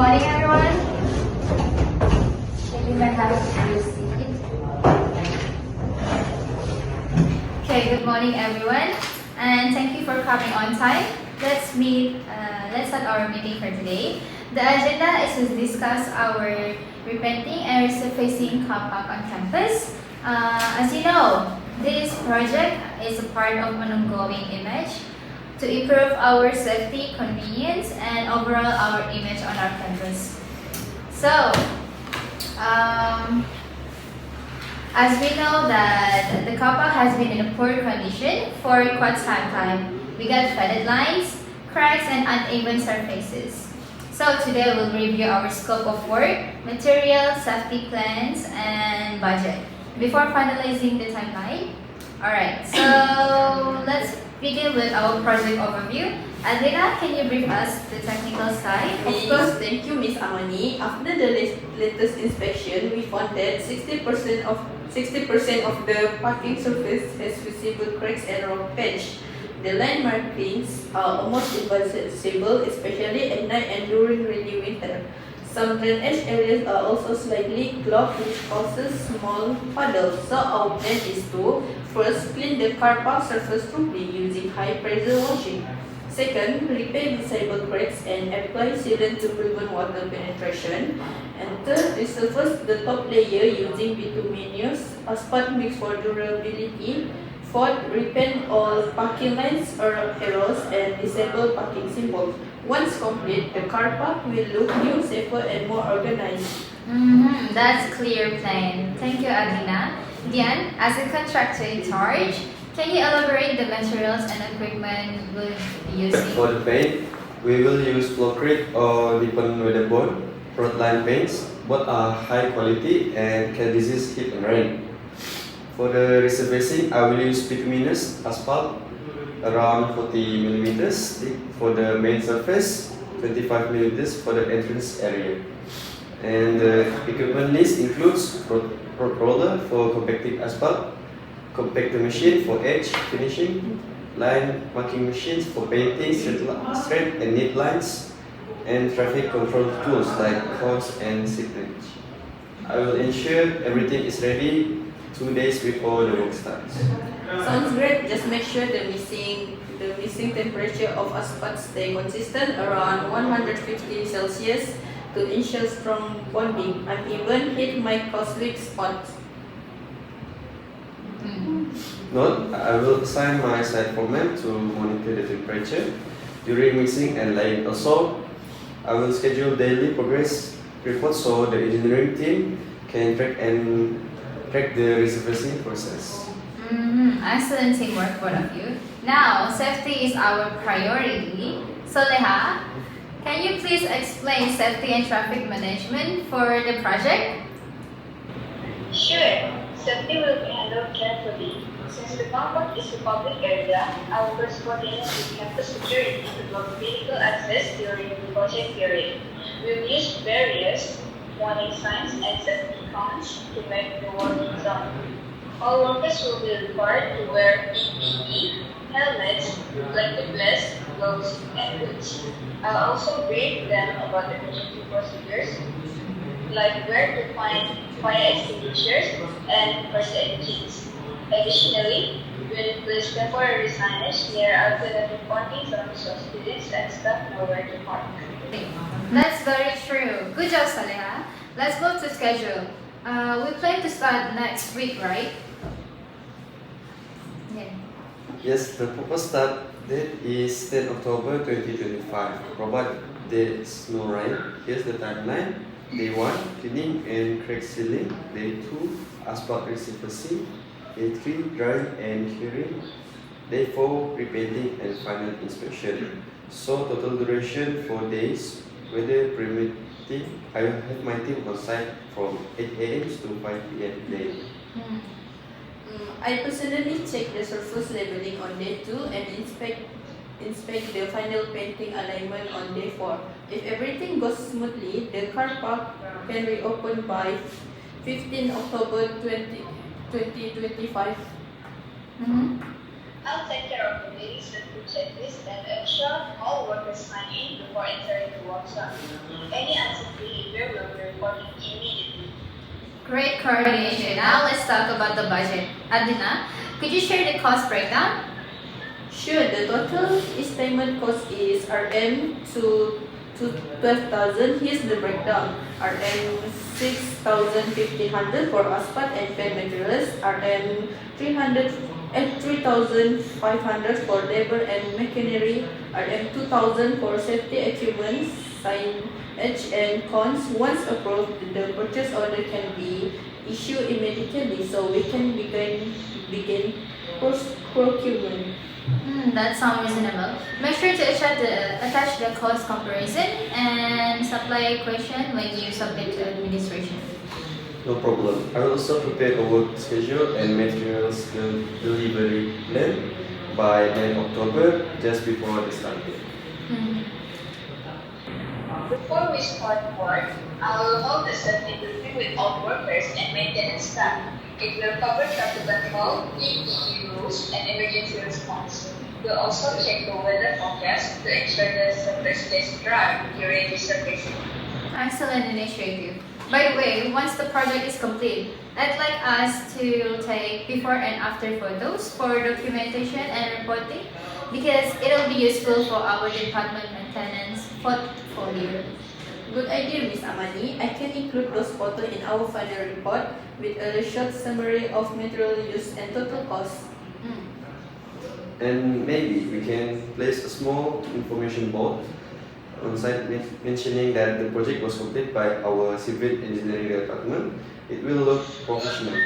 morning, everyone. Maybe might have a seat. Okay, good morning, everyone, and thank you for coming on time. Let's meet. Let's start our meeting for today. The agenda is to discuss our repainting and resurfacing car park on campus. As you know, this project is a part of an ongoing image to improve our safety, convenience, and overall our image on our campus. So, as we know that the car park has been in a poor condition for quite some time. We got faded lines, cracks, and uneven surfaces. So today we'll review our scope of work, material, safety plans, and budget before finalizing the timeline. Alright, so let's begin with our project overview. Adrina, can you brief us the technical side? Of course, thank you, Miss Amani. After the latest inspection, we found that 60% of the parking surface has visible cracks and rock patch. The line markings are almost invisible, especially at night and during rainy winter. Some drainage areas are also slightly clogged, which causes small puddles. So our plan is to first clean the car park surface thoroughly using high pressure washing. Second, repair visible cracks and apply sealant to prevent water penetration. And third, resurface the top layer using bituminous asphalt mix for durability. Fourth, repaint all parking lines or arrows and disable parking symbols. Once complete, the car park will look new, safer, and more organized. That's clear plan. Thank you, Adrina. Dian, as a contractor in charge, can you elaborate the materials and equipment we'll be using? For the paint, we will use flowcrete or Nippon weatherboard frontline paints. Both are high quality and can resist heat and rain. For the resurfacing, I will use bituminous asphalt around 40 millimeters thick for the main surface, 25 millimeters for the entrance area. And the equipment list includes roller for compacting asphalt, compactor machine for edge finishing, line marking machines for painting straight and neat lines, and traffic control tools like cones and signage. I will ensure everything is ready 2 days before the work starts. Sounds great. Just make sure the missing temperature of asphalt stay consistent around 150 Celsius to ensure strong bonding. Uneven heat might cause weak spots. Note, I will assign my site foreman to monitor the temperature during mixing and laying. Also, I will schedule daily progress reports so the engineering team can track the resurfacing process. Excellent teamwork, both of you. Now, safety is our priority. Soleha, can you please explain safety and traffic management for the project? Sure, safety will be handled carefully. Since the car park is a public area, our first coordinate with campus security to block vehicle access during the project period. We will use barriers, warning signs, and safety cones to make the working zone. All workers will be required to wear PPE, helmets, reflective vests, gloves, and boots. I'll also brief them about emergency procedures, like where to find fire extinguishers and first aid kits. Additionally, we will place temporary signage near alternative parking zones so students and staff know where to park. That's very true. Good job, Soleha. Let's move to schedule. We plan to start next week, right? Yeah. Yes, the proposed start date is 10 October 2025. Provided there is no rain, here's the timeline. Day 1, cleaning and crack sealing. Day 2, asphalt resurfacing. Day 3, drying and curing. Day 4, repainting and final inspection. So total duration 4 days. Weather permitting, I will have my team on site from 8 a.m. to 5 p.m. daily. I personally check the surface leveling on day 2 and inspect the final painting alignment on day 4. If everything goes smoothly, the car park can reopen by 15 October 2025. I'll take care of the ladies and food checklist and ensure all workers sign in before entering the workshop. Any unsafe behavior will be reported immediately. Great coordination. Now let's talk about the budget. Adina, could you share the cost breakdown? Sure, the total estimate cost is RM to 12,000. Here's the breakdown. RM 6,500 for asphalt and paved materials. RM 3,500 for labor and machinery. RM 2,000 for safety equipment, signage and cons. Once approved, the purchase order can be issued immediately, so we can begin procurement. That sounds reasonable. Make sure to attach the cost comparison and supply equation when you submit to administration. No problem. I will also prepare a work schedule and materials delivery plan by 9 October, just before the start date. Before we start work, I will hold a safety briefing with all workers and maintenance staff. It will cover traffic control, PPE rules, and emergency response. We'll also check the weather forecast to ensure the surface stays dry during the surfacing. Excellent initiative. By the way, once the project is complete, I'd like us to take before and after photos for documentation and reporting because it'll be useful for our department maintenance portfolio. Good idea, Miss Amani. I can include those photos in our final report with a short summary of material use and total cost. And maybe we can place a small information board on site mentioning that the project was completed by our civil engineering department. It will look professional.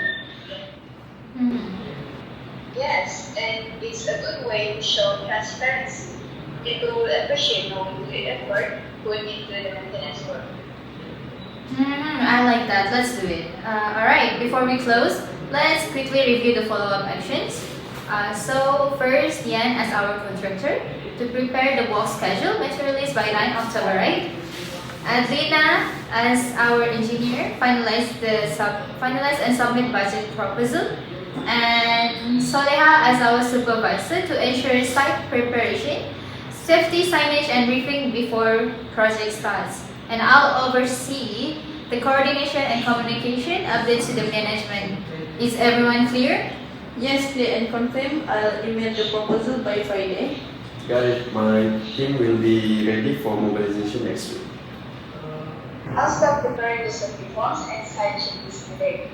Yes, and it's a good way to show transparency. People will appreciate knowing the effort put into the maintenance work. I like that. Let's do it. Alright, before we close, let's quickly review the follow-up actions. So first, Yan as our contractor to prepare the work schedule, which released by 9 October, right? Adlina as our engineer, finalize and submit budget proposal. And Soleha as our supervisor to ensure site preparation, safety signage and briefing before project starts. And I'll oversee the coordination and communication updates to the management. Is everyone clear? Yes, clear and confirm. I'll email the proposal by Friday. Got it. My team will be ready for mobilization next week. I'll start preparing the safety forms and site checklists today.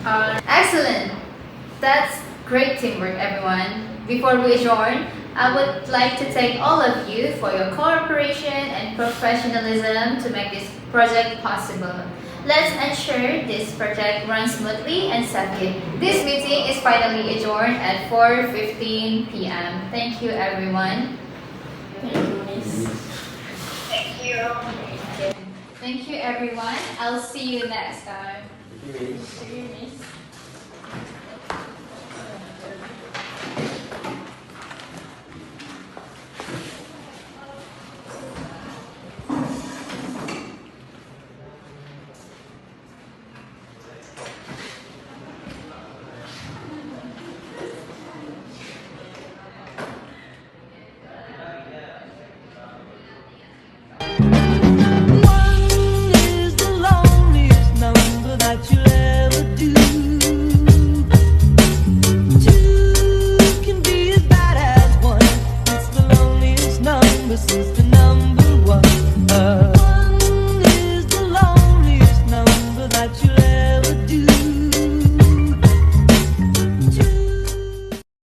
Excellent. That's great teamwork, everyone. Before we adjourn, I would like to thank all of you for your cooperation and professionalism to make this project possible. Let's ensure this project runs smoothly and safely. This meeting is finally adjourned at 4:15 p.m. Thank you, everyone. Thank you, Miss. Thank you. Thank you, everyone. I'll see you next time. Thank you, Miss. See you, Miss.